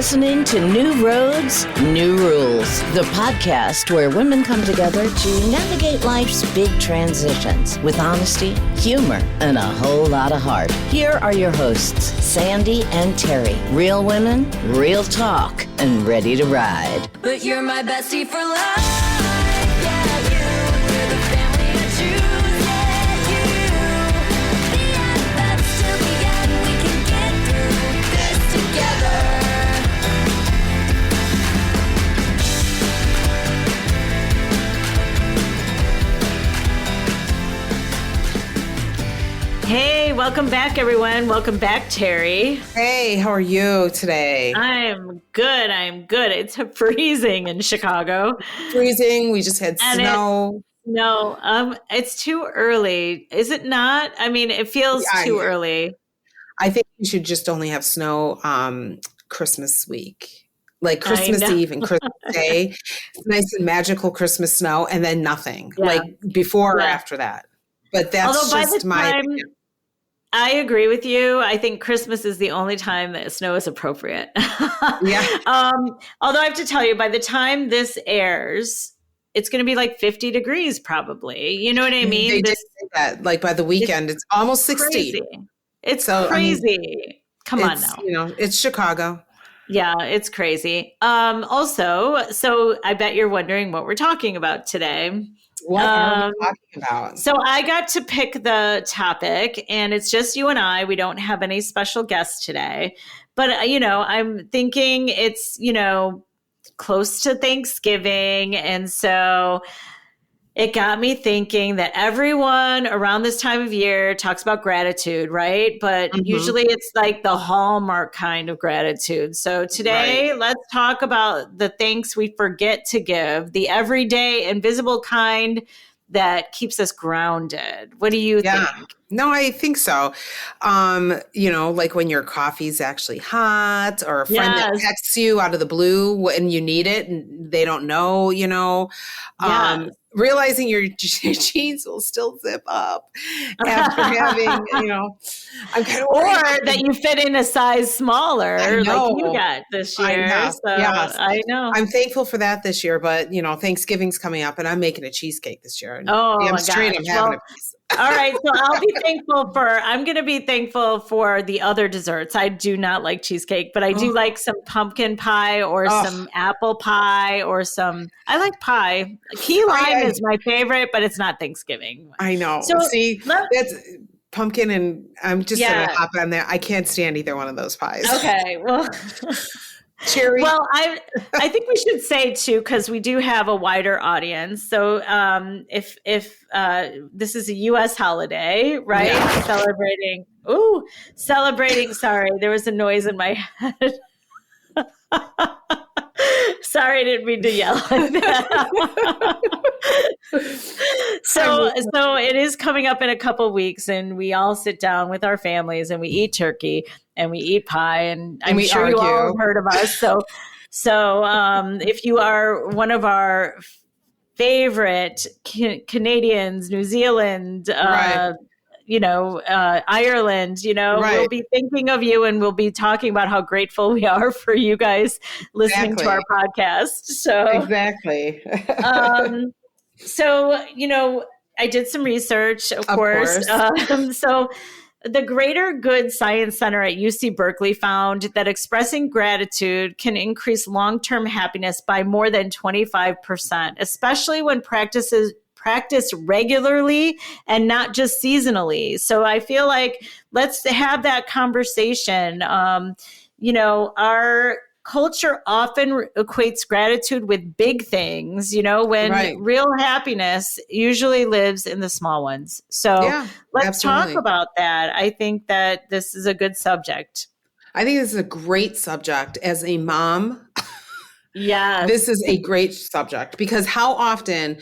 listening to New Roads, New Rules, the podcast where women come together to navigate life's big transitions with honesty, humor, and a whole lot of heart. Here are your hosts, Sandy and Terry. Real women, real talk, and ready to ride. But you're my bestie for life. Yeah, you're the family I choose. Yeah, you. The unpack till the end. We can get through this together. Hey, welcome back, everyone. Welcome back, Terry. Hey, how are you today? I'm good. It's freezing in Chicago. Freezing. We just had snow. It's too early. Is it not? I mean, it feels too early. I think we should just only have snow Christmas week. Like Christmas Eve and Christmas Day. It's nice and magical Christmas snow, and then nothing. Yeah. Like before or after that. But that's just my opinion. I agree with you. I think Christmas is the only time that snow is appropriate. Yeah. Although I have to tell you, by the time this airs, it's going to be like 50 degrees probably. You know what I mean? They did say that. Like by the weekend, it's almost 60. Crazy. It's crazy. I mean, Come on now. You know, it's Chicago. Yeah, it's crazy. Also, so I bet you're wondering what we're talking about today. What are we talking about? So I got to pick the topic, and it's just you and I. We don't have any special guests today. But, I'm thinking it's, close to Thanksgiving. And so it got me thinking that everyone around this time of year talks about gratitude, right? But usually it's like the hallmark kind of gratitude. So today, let's talk about the thanks we forget to give, the everyday invisible kind that keeps us grounded. What do you think? No, I think so. Like when your coffee's actually hot, or a friend that texts you out of the blue when you need it and they don't know, realizing your jeans will still zip up after having, I'm kind of worried. Or that you fit in a size smaller like you got this year. I know. I'm thankful for that this year, but Thanksgiving's coming up and I'm making a cheesecake this year. And I'm having a piece. All right. So I'm going to be thankful for the other desserts. I do not like cheesecake, but I do like some pumpkin pie or some apple pie or I like pie. Key lime is my favorite, but it's not Thanksgiving. I know. So see, that's pumpkin, and I'm just going to hop on there. I can't stand either one of those pies. Okay. Well, cherry. Well, I think we should say too, because we do have a wider audience. So if this is a U.S. holiday, right? Yeah. Celebrating. Sorry, there was a noise in my head. Sorry, I didn't mean to yell like that. So it is coming up in a couple weeks, and we all sit down with our families and we eat turkey and we eat pie, and I'm sure you all have heard of us. So if you are one of our favorite Canadians, New Zealand, Ireland, we'll be thinking of you, and we'll be talking about how grateful we are for you guys listening to our podcast. So exactly. I did some research, of course. So the Greater Good Science Center at UC Berkeley found that expressing gratitude can increase long-term happiness by more than 25%, especially when practiced regularly and not just seasonally. So I feel like let's have that conversation. Our culture often equates gratitude with big things, when real happiness usually lives in the small ones. So let's talk about that. I think that this is a good subject. I think this is a great subject. As a mom, yes, this is a great subject, because how often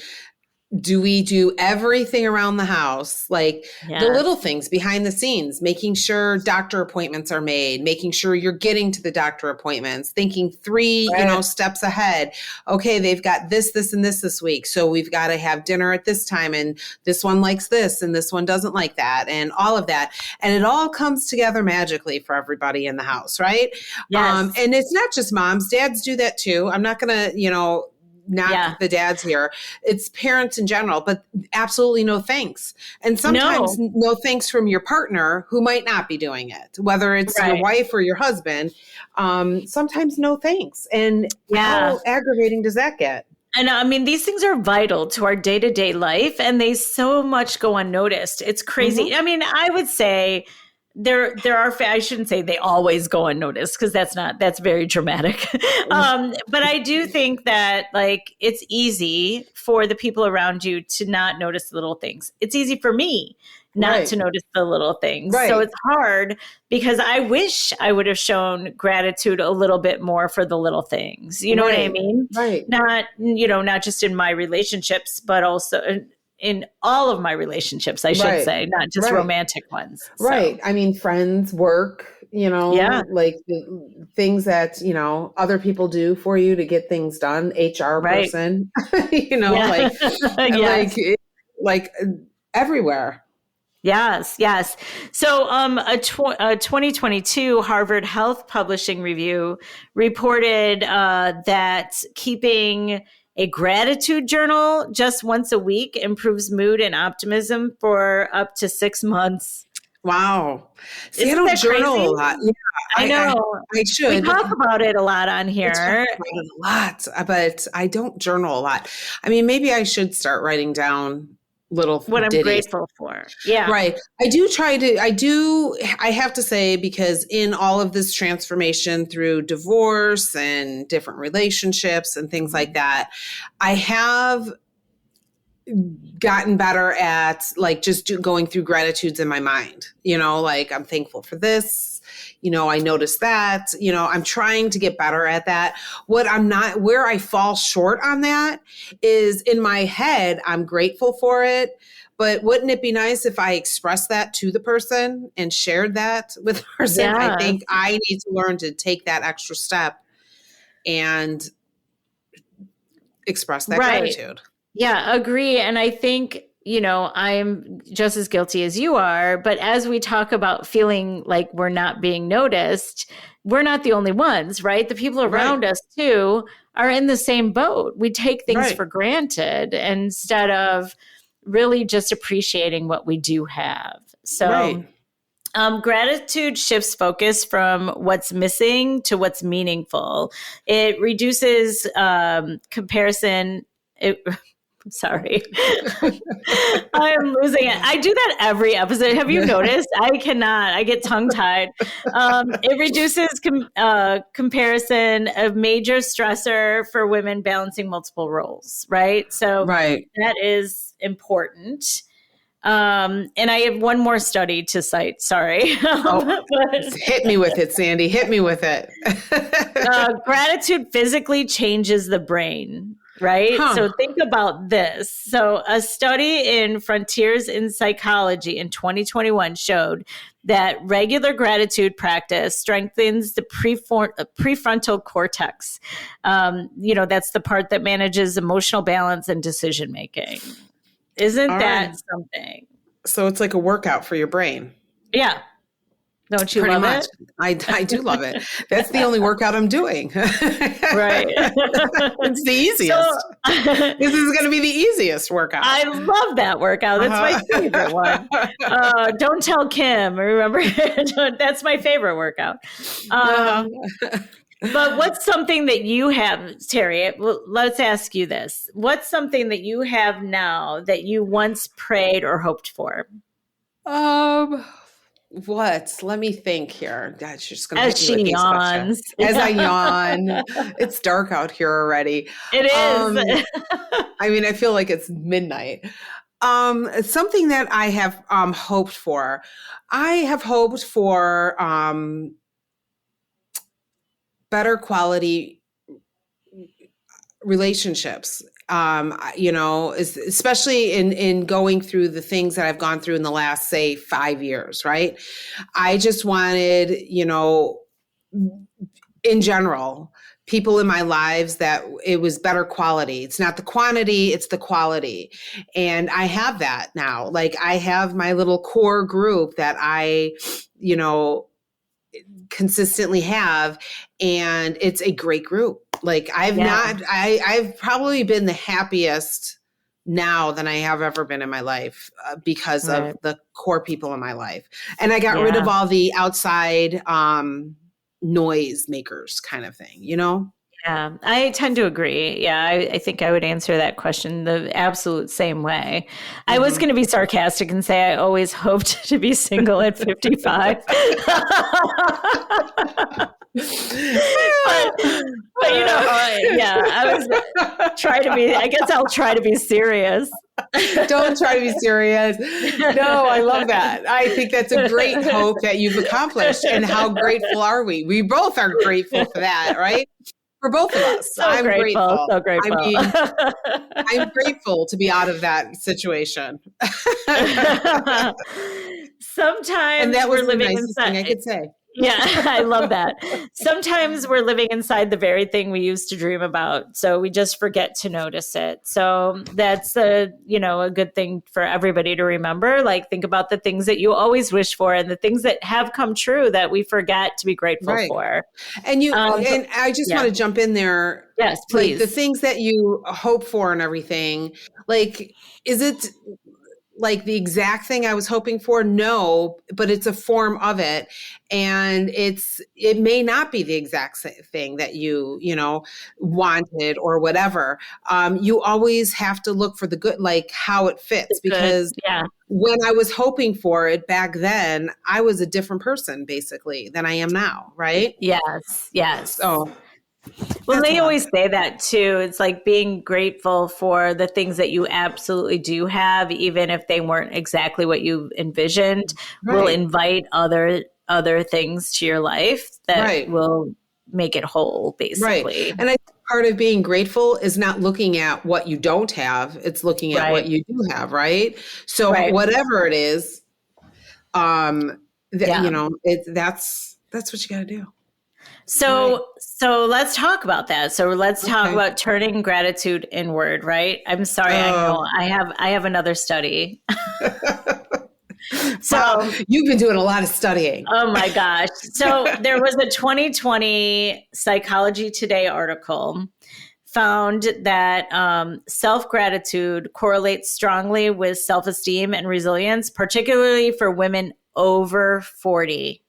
do we do everything around the house, like Yes. the little things behind the scenes, making sure doctor appointments are made, making sure you're getting to the doctor appointments, thinking three, Right. steps ahead. Okay, they've got this, and this week. So we've got to have dinner at this time, and this one likes this, and this one doesn't like that, and all of that. And it all comes together magically for everybody in the house, right? Yes. And it's not just moms, dads do that too. I'm not going to, knock the dads here. It's parents in general, but absolutely no thanks. And sometimes no thanks from your partner who might not be doing it, whether it's your wife or your husband. Sometimes no thanks. And how aggravating does that get? And I mean, these things are vital to our day-to-day life, and they so much go unnoticed. It's crazy. I mean, I would say there are, I shouldn't say they always go unnoticed, because that's very dramatic. But I do think that, like, it's easy for the people around you to not notice the little things. It's easy for me not to notice the little things. So it's hard, because I wish I would have shown gratitude a little bit more for the little things. You know what I mean? Right. Not just in my relationships, but also in all of my relationships, I should say, not just romantic ones. Right. I mean, friends, work, like the things that, other people do for you to get things done, HR person, like everywhere. Yes. So a 2022 Harvard Health Publishing Review reported that keeping a gratitude journal just once a week improves mood and optimism for up to 6 months. Wow. See, Isn't I don't that journal crazy? a lot. Yeah, I know. I should. We talk about it a lot on I here. talk about it a lot, but I don't journal a lot. I mean, maybe I should start writing down little what I'm ditties. grateful for. Yeah. Right. I have to say, because in all of this transformation through divorce and different relationships and things like that, I have gotten better at like just going through gratitudes in my mind, like I'm thankful for this, I noticed that, I'm trying to get better at that. Where I fall short on that is in my head, I'm grateful for it. But wouldn't it be nice if I expressed that to the person and shared that with the person? Yeah. I think I need to learn to take that extra step and express that gratitude. Yeah, agree. And I think, I'm just as guilty as you are. But as we talk about feeling like we're not being noticed, we're not the only ones, right? The people around us too are in the same boat. We take things for granted instead of really just appreciating what we do have. So gratitude shifts focus from what's missing to what's meaningful. It reduces comparison. Sorry. I'm losing it. I do that every episode. Have you noticed? I cannot. I get tongue-tied. It reduces comparison, a major stressor for women balancing multiple roles, right? So that is important. And I have one more study to cite. Sorry. Hit me with it, Sandy. Hit me with it. Gratitude physically changes the brain. Right? So think about this. So a study in Frontiers in Psychology in 2021 showed that regular gratitude practice strengthens the prefrontal cortex. That's the part that manages emotional balance and decision making. Isn't that something? So it's like a workout for your brain. Yeah. Don't you love it? I do love it. That's the only workout I'm doing. Right. It's the easiest. This is going to be the easiest workout. I love that workout. That's my favorite one. Don't tell Kim. Remember, that's my favorite workout. But what's something that you have, Terry? Let's ask you this. What's something that you have now that you once prayed or hoped for? What? Let me think here. God, she's just going to As she yawns. As I yawn. It's dark out here already. It is. I mean, I feel like it's midnight. Something that I have hoped for. I have hoped for better quality relationships especially in going through the things that I've gone through in the last, say, 5 years, right? I just wanted, in general, people in my lives that it was better quality. It's not the quantity, it's the quality. And I have that now. Like I have my little core group that I, consistently have, and it's a great group. Like I've probably been the happiest now than I have ever been in my life because of the core people in my life. And I got rid of all the outside noise makers kind of thing, Yeah, I tend to agree. Yeah, I think I would answer that question the absolute same way. I was going to be sarcastic and say I always hoped to be single at 55. but I was trying to be, I guess I'll try to be serious. Don't try to be serious. No, I love that. I think that's a great hope that you've accomplished. And how grateful are we? We both are grateful for that, right? For both of us. So grateful. So grateful. I mean, I'm grateful to be out of that situation. Sometimes and that was we're the living nicest thing I could say. Yeah, I love that. Sometimes we're living inside the very thing we used to dream about, so we just forget to notice it. So that's a good thing for everybody to remember. Like think about the things that you always wish for and the things that have come true that we forget to be grateful for. And and I just want to jump in there. Yes, please. Like the things that you hope for and everything. Like, is it like the exact thing I was hoping for? No, but it's a form of it. And it may not be the exact thing that you wanted or whatever. You always have to look for the good, like how it fits, because when I was hoping for it back then, I was a different person basically than I am now. Right. Yes. Yes. Oh, well, they always say that too. It's like being grateful for the things that you absolutely do have, even if they weren't exactly what you envisioned, will invite other things to your life that will make it whole, basically. Right. And I think part of being grateful is not looking at what you don't have. It's looking at what you do have. Right. So whatever it is, that's what you got to do. So let's talk about that. So let's talk about turning gratitude inward, right? I'm sorry, I know I have another study. So wow, you've been doing a lot of studying. Oh my gosh. So there was a 2020 Psychology Today article found that self-gratitude correlates strongly with self-esteem and resilience, particularly for women over 40.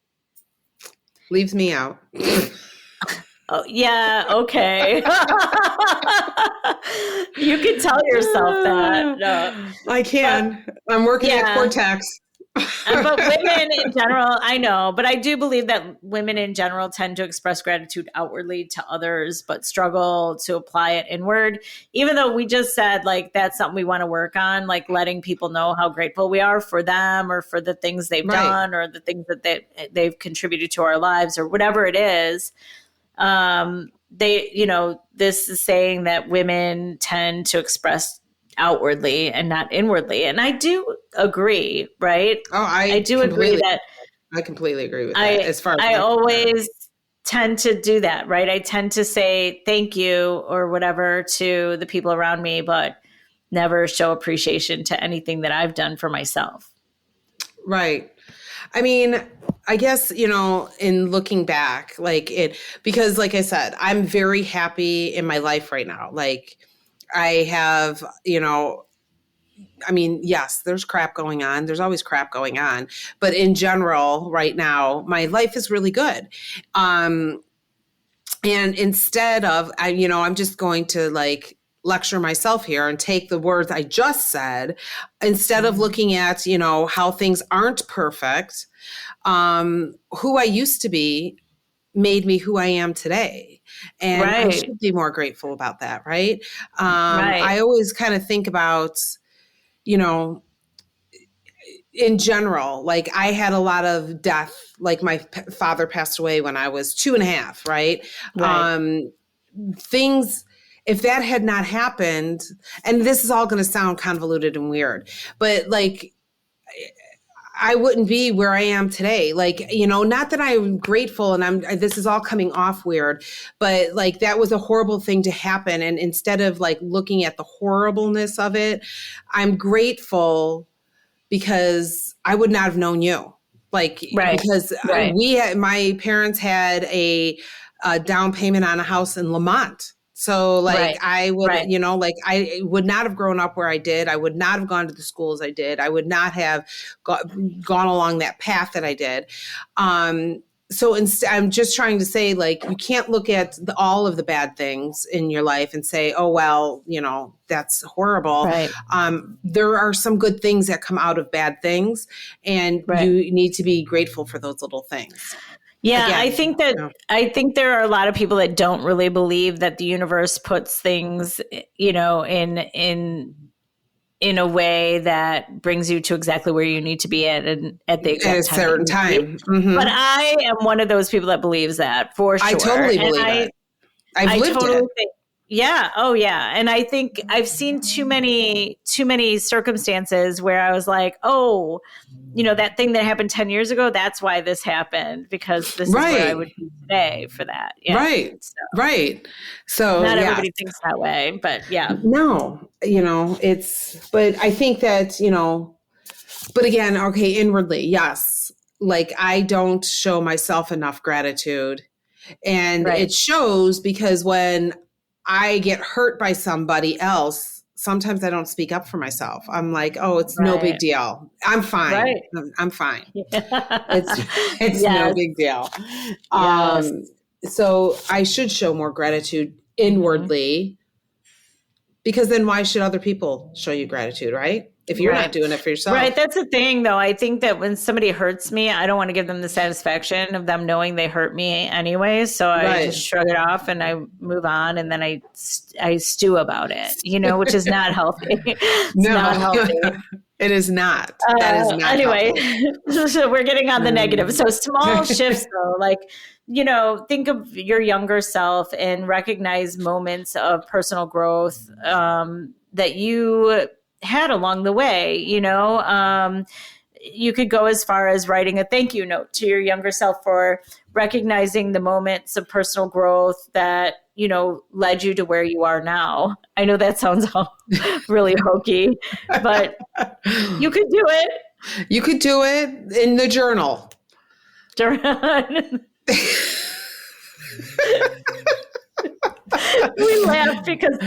Leaves me out. Oh, yeah, okay. You can tell yourself that. No. I can. I'm working at Cortex. But women in general, I know, but I do believe that women in general tend to express gratitude outwardly to others, but struggle to apply it inward. Even though we just said like that's something we want to work on, like letting people know how grateful we are for them or for the things they've done or the things that they've contributed to our lives or whatever it is. This is saying that women tend to express outwardly and not inwardly. And I do agree, right? Oh, I completely agree with that. As far as I always tend to do that, right? I tend to say thank you or whatever to the people around me, but never show appreciation to anything that I've done for myself. Right. I mean, I guess, in looking back, because like I said, I'm very happy in my life right now. Like I have, yes, there's crap going on. There's always crap going on. But in general, right now, my life is really good. And instead of, I'm just going to lecture myself here and take the words I just said, instead of looking at, how things aren't perfect, who I used to be made me who I am today. And I should be more grateful about that. Right. I always kind of think about, in general, I had a lot of death, my father passed away when I was 2.5. Right. Things, if that had not happened, and this is all going to sound convoluted and weird, but like, I wouldn't be where I am today. Like, not that I'm grateful and this is all coming off weird, but like that was a horrible thing to happen. And instead of like looking at the horribleness of it, I'm grateful because I would not have known you. Like, because my parents had a down payment on a house in Lamont. So like I would, like I would not have grown up where I did. I would not have gone to the schools I did. I would not have gone along that path that I did. So I'm just trying to say, like, you can't look at all of the bad things in your life and say, oh, well, that's horrible. Right. There are some good things that come out of bad things, and you need to be grateful for those little things. Yeah, again, I think there are a lot of people that don't really believe that the universe puts things, in a way that brings you to exactly where you need to be at the exact a certain time. Mm-hmm. But I am one of those people that believes that for sure. I totally believe it. I've lived it. Yeah. Oh, yeah. And I think I've seen too many circumstances where I was like, oh, that thing that happened 10 years ago, that's why this happened, because this is where I would be today for that. Yeah. Right. So, right. So not everybody thinks that way, but yeah. No, but I think that, but again, okay, inwardly, yes. Like I don't show myself enough gratitude, and it shows because when I get hurt by somebody else, sometimes I don't speak up for myself. I'm like, oh, it's no big deal. I'm fine. Right. I'm fine. Yeah. It's no big deal. Yes. So I should show more gratitude inwardly, because then why should other people show you gratitude, right? If you're not doing it for yourself. Right. That's the thing, though. I think that when somebody hurts me, I don't want to give them the satisfaction of them knowing they hurt me anyway. So I just shrug it off and I move on, and then I stew about it, which is not healthy. It's not healthy. It is not. That is not anyway, so we're getting on the negative. So small shifts, though, like, think of your younger self and recognize moments of personal growth that you had along the way. You could go as far as writing a thank you note to your younger self for recognizing the moments of personal growth that, led you to where you are now. I know that sounds really hokey, but you could do it. You could do it in the journal. We laugh because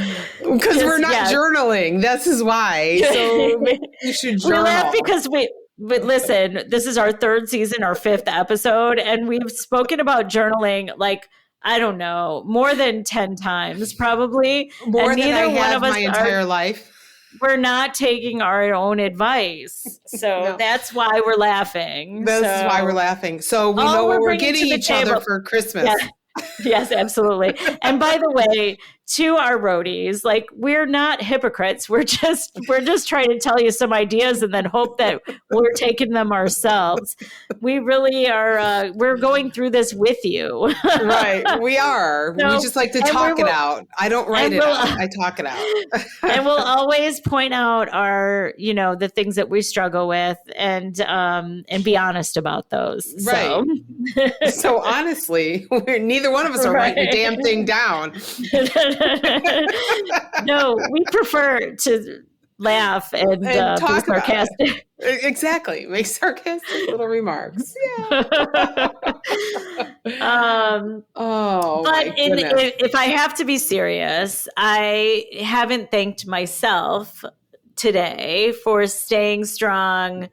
we're not journaling. This is why. So maybe you should journal. We laugh because but listen, this is our third season, our fifth episode, and we've spoken about journaling like, I don't know, more than 10 times probably. More than I have my entire life. We're not taking our own advice. So that's why we're laughing. That's why we're laughing. So we know what we're getting each other for Christmas. Yeah. Yes, absolutely. And by the way, to our roadies, like, we're not hypocrites. We're just trying to tell you some ideas and then hope that we're taking them ourselves. We really are. We're going through this with you. Right. We are. So, we just like to talk it out. I don't write it out. I talk it out. And we'll always point out our, the things that we struggle with, and be honest about those. Right. So honestly, neither one of us are writing a damn thing down. No, we prefer to laugh and be sarcastic. Exactly. Make sarcastic little remarks. Yeah. But if I have to be serious, I haven't thanked myself today for staying strong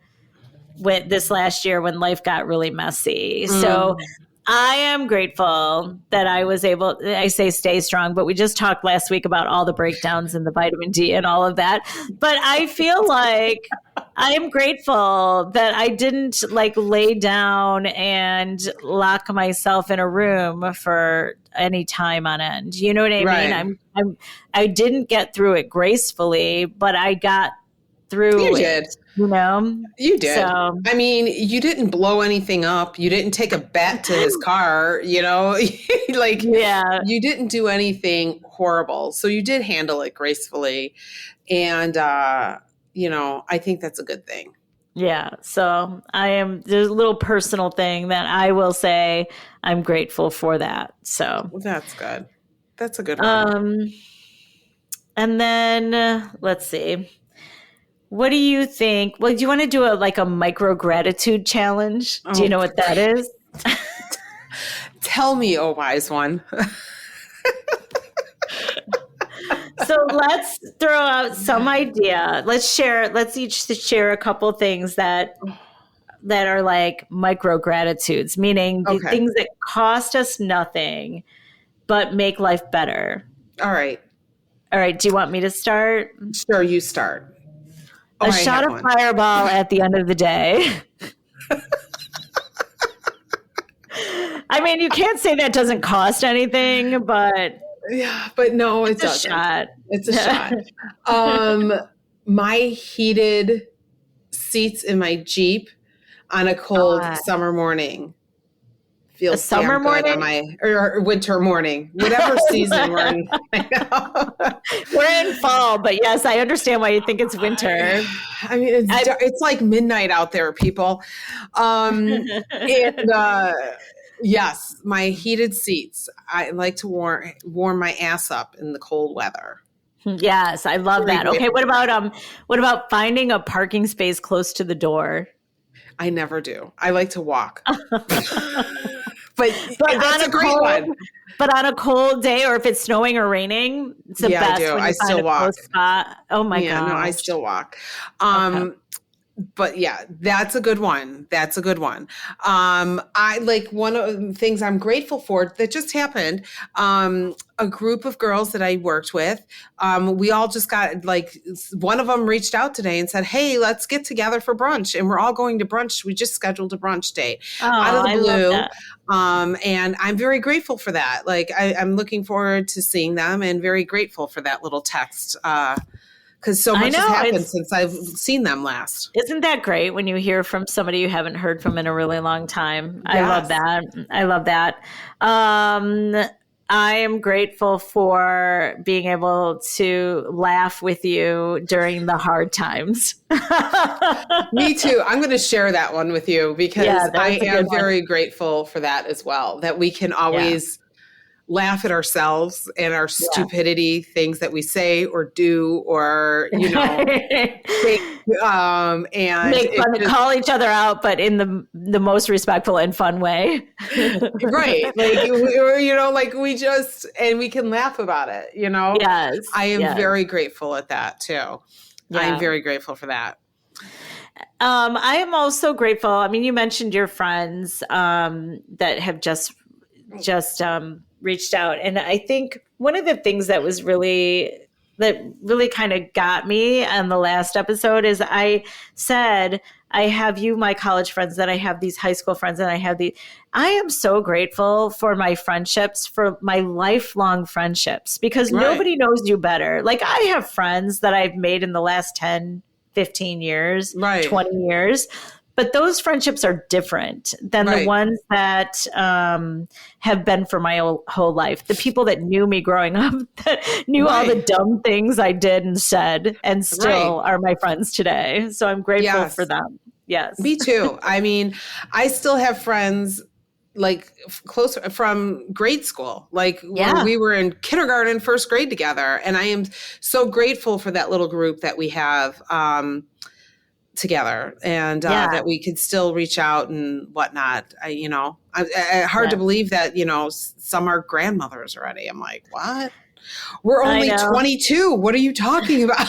with this last year when life got really messy. So I am grateful that I was able, I say stay strong, but we just talked last week about all the breakdowns and the vitamin D and all of that. But I feel like I am grateful that I didn't lay down and lock myself in a room for any time on end. You know what I mean? I didn't get through it gracefully, but I got through it. you know? You did. So, I mean, you didn't blow anything up. You didn't take a bat to his car, you know? Like, yeah. you didn't do anything horrible. So you did handle it gracefully. And, you know, I think that's a good thing. Yeah. So there's a little personal thing that I will say I'm grateful for that. So That's good. That's a good one. And then let's see. What do you think? Well, do you want to do a micro gratitude challenge? Do you know what that is? Tell me, oh wise one. So let's throw out some idea. Let's each share a couple things that are like micro gratitudes, meaning the things that cost us nothing but make life better. All right. Do you want me to start? Sure, you start. A shot of Fireball at the end of the day. I mean, you can't say that doesn't cost anything, but yeah, but no, it doesn't. Shot. It's a shot. My heated seats in my Jeep on a cold summer morning feels summer morning on my or winter morning, whatever season we're in. We're in fall, but yes, I understand why you think it's winter. I mean, it's like midnight out there, people. And yes, my heated seats. I like to warm my ass up in the cold weather. Yes, I love that. Okay, what about finding a parking space close to the door? I never do. I like to walk. But that's a great one. But on a cold day, or if it's snowing or raining, it's the best. I do. When you I still walk. Spot. Oh my god! No, I still walk. But yeah, that's a good one. I like one of the things I'm grateful for that just happened. A group of girls that I worked with, we all just got one of them reached out today and said, "Hey, let's get together for brunch." And we're all going to brunch. We just scheduled a brunch date out of the blue. And I'm very grateful for that. Like I'm looking forward to seeing them and very grateful for that little text. Because so much has happened since I've seen them last. Isn't that great when you hear from somebody you haven't heard from in a really long time? Yes. I love that. I am grateful for being able to laugh with you during the hard times. Me too. I'm going to share that one with you because I am very grateful for that as well, that we can always laugh at ourselves and our stupidity, things that we say or do, or, you know, and make fun and call each other out, but in the most respectful and fun way. Right. We can laugh about it, you know? Yes. I am very grateful at that too. Yeah. I am very grateful for that. I am also grateful. I mean, you mentioned your friends that have just reached out. And I think one of the things that really kind of got me on the last episode is I said, I have you, my college friends, that I have these high school friends, and I am so grateful for my friendships, for my lifelong friendships, because nobody knows you better. Like I have friends that I've made in the last 10, 15 years, 20 years. But those friendships are different than the ones that have been for my whole life. The people that knew me growing up, that knew all the dumb things I did and said, and still are my friends today. So I'm grateful for them. Yes. Me too. I mean, I still have friends like close from grade school, like when we were in kindergarten, first grade together. And I am so grateful for that little group that we have together, and that we could still reach out and whatnot. Hard to believe that, some are grandmothers already. I'm like, what? We're only 22. What are you talking about?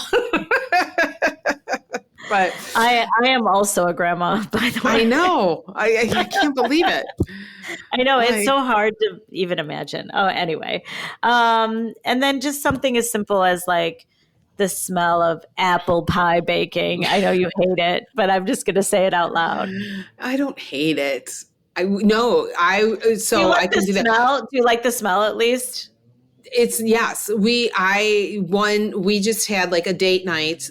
But I am also a grandma, by the way. I know. I can't believe it. I know. It's so hard to even imagine. Oh, anyway. And then just something as simple as like the smell of apple pie baking. I know you hate it, but I'm just going to say it out loud. I don't hate it. I can do that. Do you like the smell at least? Yes, we just had like a date night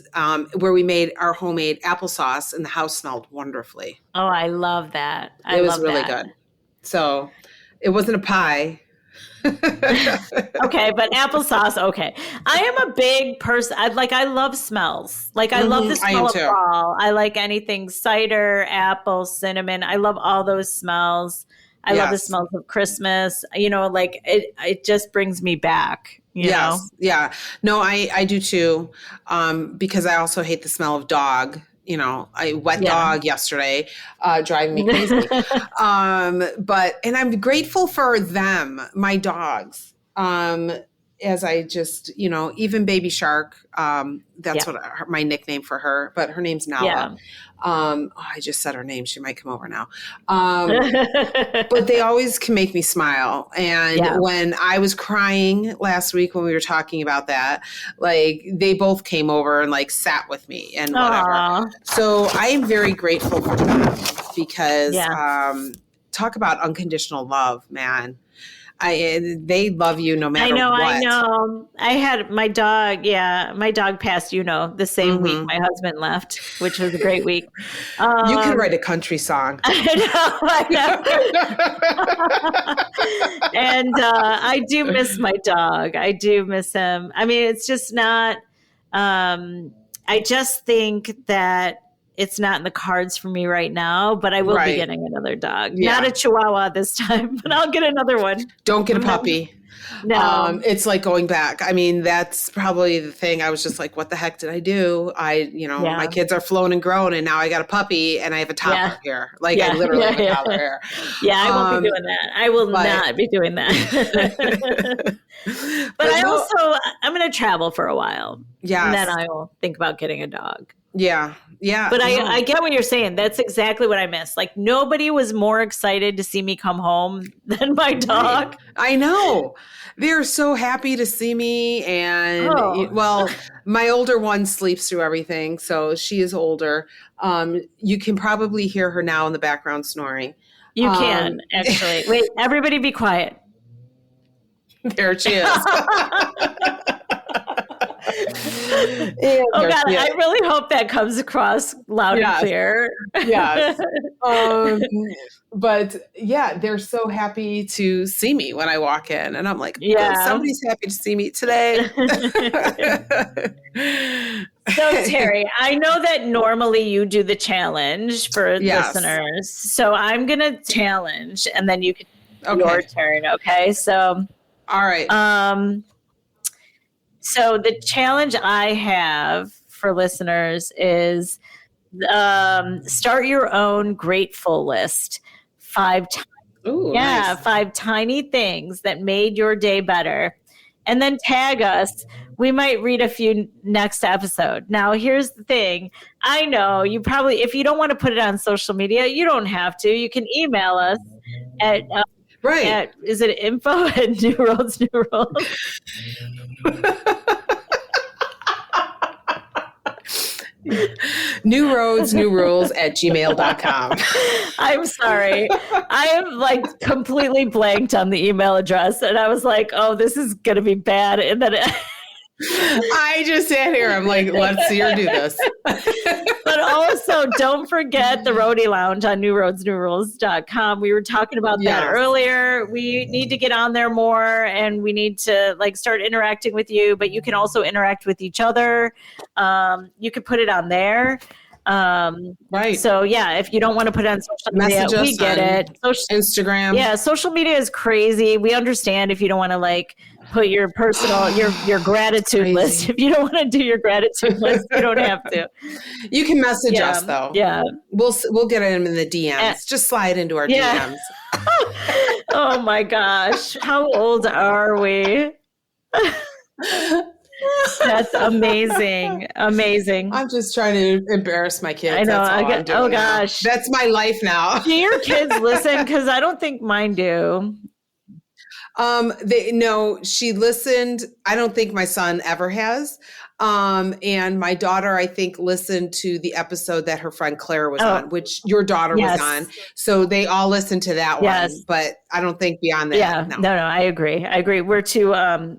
where we made our homemade applesauce and the house smelled wonderfully. Oh, I love that. It was really good. So it wasn't a pie. Okay, but applesauce, okay. I am a big person. I love smells. Like I love the smell of fall. I like anything cider, apple, cinnamon. I love all those smells. I love the smells of Christmas. Like it just brings me back. You know? Yeah. No, I do too. Because I also hate the smell of dog. I wet dog yesterday, driving me crazy. And I'm grateful for them, my dogs. As I just, even Baby Shark, that's what my nickname for her, but her name's Nala. I just said her name. She might come over now. But they always can make me smile. And when I was crying last week when we were talking about that, like they both came over and like sat with me and whatever. Aww. So I am very grateful for them because talk about unconditional love, man. They love you no matter what. I know. I had my dog. Yeah, my dog passed. The same week my husband left, which was a great week. You can write a country song. I know. And I do miss my dog. I do miss him. I mean, it's just not. I just think that it's not in the cards for me right now, but I will be getting another dog. Yeah. Not a Chihuahua this time, but I'll get another one. Don't get a puppy. No. It's like going back. I mean, that's probably the thing. I was just like, what the heck did I do? My kids are flown and grown and now I got a puppy and I have a toddler here. Like I literally have a toddler here. Yeah, I won't be doing that. I will not be doing that. but I'm going to travel for a while. Yeah. And then I will think about getting a dog. Yeah. Yeah. But I get what you're saying. That's exactly what I miss. Like nobody was more excited to see me come home than my dog. I know. They're so happy to see me. And my older one sleeps through everything. So she is older. You can probably hear her now in the background snoring. You can actually. Wait, everybody be quiet. There she is. God, I really hope that comes across loud and clear. Yes. But they're so happy to see me when I walk in. And I'm like, somebody's happy to see me today. So Terry, I know that normally you do the challenge for listeners. So I'm going to challenge and then you can your turn. Okay. So, all right. So the challenge I have for listeners is start your own grateful list. 5 tiny things that made your day better. And then tag us. We might read a few next episode. Now, here's the thing. I know you probably, if you don't want to put it on social media, you don't have to. You can email us at is it info at New Roads, New Rules? New Roads, New Rules at gmail.com. I'm sorry. I am like completely blanked on the email address. And I was like, oh, this is going to be bad. And then I just sat here. I'm like, let's see her do this. But also, don't forget the Roadie Lounge on newroadsnewrules.com. We were talking about that earlier. We need to get on there more, and we need to start interacting with you. But you can also interact with each other. You could put it on there. So if you don't want to put it on social media, we get it. Instagram. Yeah, social media is crazy. We understand if you don't want to put your personal your gratitude list. If you don't want to do your gratitude list, you don't have to. You can message us though. Yeah, we'll get them in the DMs. Just slide into our DMs. Oh my gosh, how old are we? That's amazing. I'm just trying to embarrass my kids. I know. That's all I'm doing gosh, now. That's my life now. Do your kids listen? Because I don't think mine do. She listened. I don't think my son ever has. And my daughter, I think, listened to the episode that her friend Claire was on, which your daughter was on. So they all listened to that one, but I don't think beyond that. Yeah, no, I agree. We're too,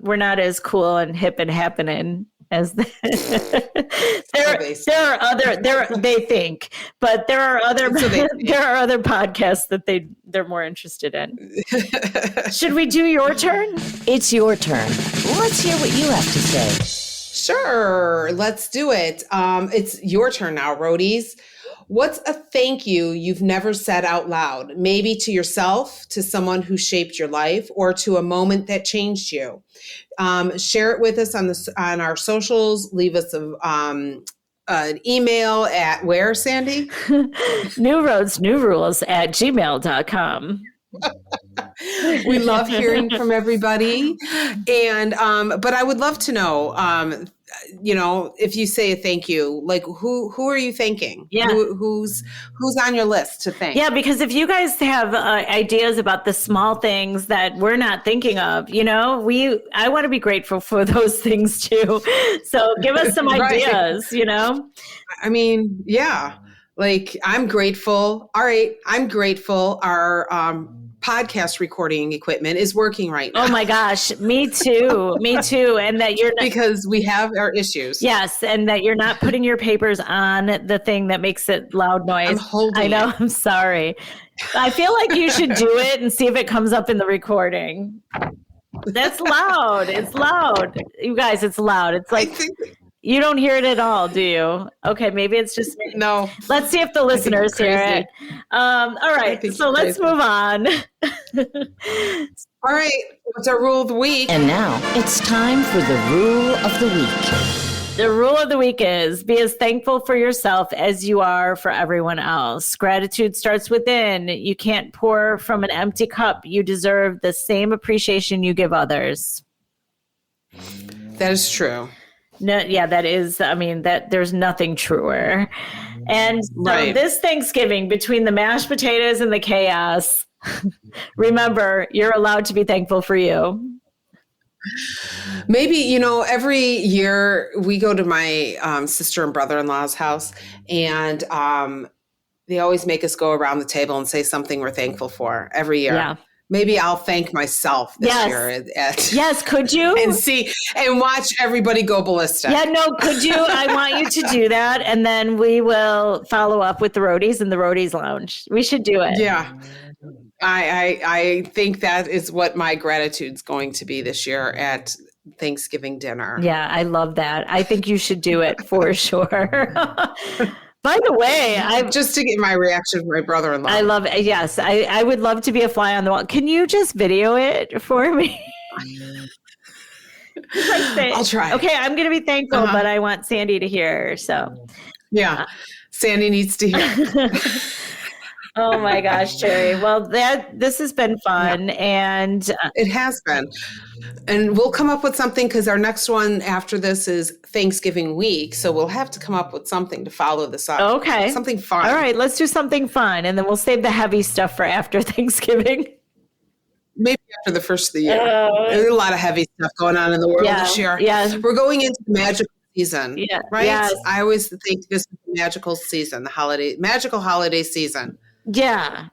we're not as cool and hip and happening as there are other, they think, but there are other, there are other podcasts that they're more interested in. Should we do your turn? It's your turn. Let's hear what you have to say. Sure, let's do it. It's your turn now, Roadies. What's a thank you you've never said out loud? Maybe to yourself, to someone who shaped your life, or to a moment that changed you. Share it with us on our socials. Leave us an email at where, Sandy? newroadsnewrules@gmail.com. We love hearing from everybody. And, but I would love to know, if you say a thank you, like who are you thanking? Yeah. Who's on your list to thank? Yeah, because if you guys have ideas about the small things that we're not thinking of, I want to be grateful for those things too. So give us some ideas, I mean, yeah, like I'm grateful. All right. I'm grateful. Our, podcast recording equipment is working right now. Oh my gosh, me too. And that you're not, because we have our issues. Yes, and that you're not putting your papers on the thing that makes it loud noise. I'm holding I know, I'm sorry. I feel like you should do it and see if it comes up in the recording. That's loud. It's loud. You guys, it's loud. It's like you don't hear it at all, do you? Okay, maybe it's just me. No. Let's see if the listeners hear it. All right, so let's move on. All right, what's our rule of the week? And now it's time for the rule of the week. The rule of the week is be as thankful for yourself as you are for everyone else. Gratitude starts within. You can't pour from an empty cup. You deserve the same appreciation you give others. That is true. No, yeah, that is. I mean, that there's nothing truer. And so this Thanksgiving, between the mashed potatoes and the chaos, remember, you're allowed to be thankful for you. Maybe, every year we go to my sister and brother-in-law's house, and they always make us go around the table and say something we're thankful for every year. Yeah. Maybe I'll thank myself this year. Yes, could you? And watch everybody go ballistic. Yeah, no, could you? I want you to do that. And then we will follow up with the Roadies in the Roadies Lounge. We should do it. Yeah. I think that is what my gratitude's going to be this year at Thanksgiving dinner. Yeah, I love that. I think you should do it for sure. By the way, just to get my reaction from my brother-in-law. I love it. Yes, I would love to be a fly on the wall. Can you just video it for me? I'll try. Okay, I'm going to be thankful, but I want Sandy to hear. So, yeah, Sandy needs to hear. Oh my gosh, Terry. Well, this has been fun, and it has been. And we'll come up with something because our next one after this is Thanksgiving week. So we'll have to come up with something to follow this up. Okay. Something fun. All right. Let's do something fun. And then we'll save the heavy stuff for after Thanksgiving. Maybe after the first of the year. There's a lot of heavy stuff going on in the world this year. Yeah. We're going into the magical season. Yeah. Right? Yes. I always think this is the magical season, magical holiday season. Yeah.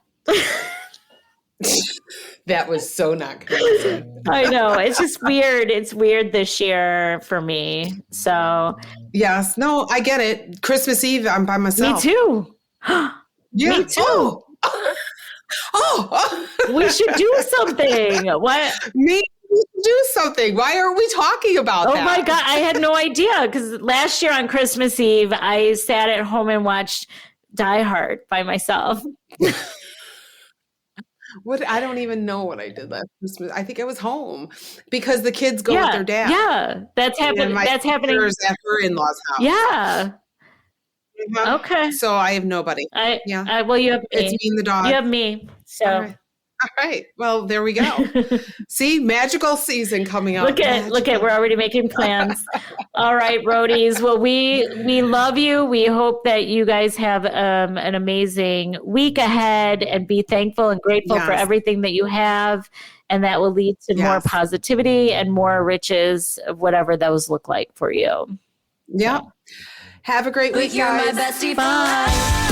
That was so not good. I know. It's just weird. It's weird this year for me. So. Yes. No, I get it. Christmas Eve, I'm by myself. Me too. Yeah. Me too. Oh. We should do something. What? We should do something. Why aren't we talking about that? Oh my God. I had no idea because last year on Christmas Eve, I sat at home and watched Die Hard by myself. I don't even know what I did last Christmas. I think I was home because the kids go with their dad. Yeah, that's happening. That's happening at her in-laws' house. Yeah. Okay. So I have nobody. Well, you have me. It's me and the dog. You have me. So. All right. Well, there we go. See, magical season coming up. Look at, we're already making plans. All right, Roadies. Well, we love you. We hope that you guys have an amazing week ahead and be thankful and grateful for everything that you have. And that will lead to more positivity and more riches of whatever those look like for you. Yeah. So. Have a great week, But you're my guys. bestie for Bye. life.